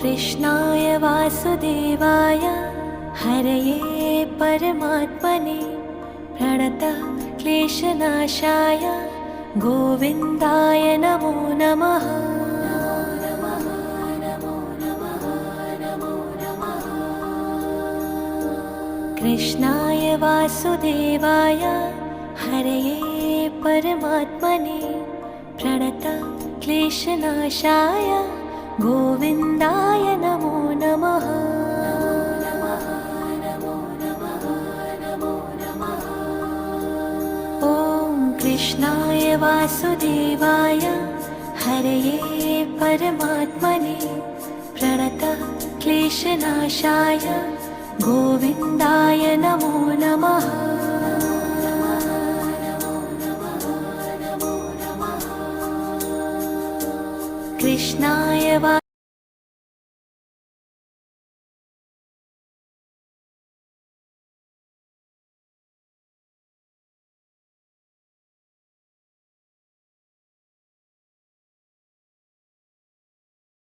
कृष्णाय वासुदेवाय हरये परमात्मने प्रणतः क्लेशनाशाय गोविन्दाय नमो नमः। कृष्णाय वासुदेवाय हरये परमात्मने प्रणतः क्लेशनाशाय गोविन्दाय नमो नमः। ॐ कृष्णाय वासुदेवाय हरये परमात्मने प्रणतः क्लेशनाशाय गोविन्दाय नमो नमः। कृष्णाय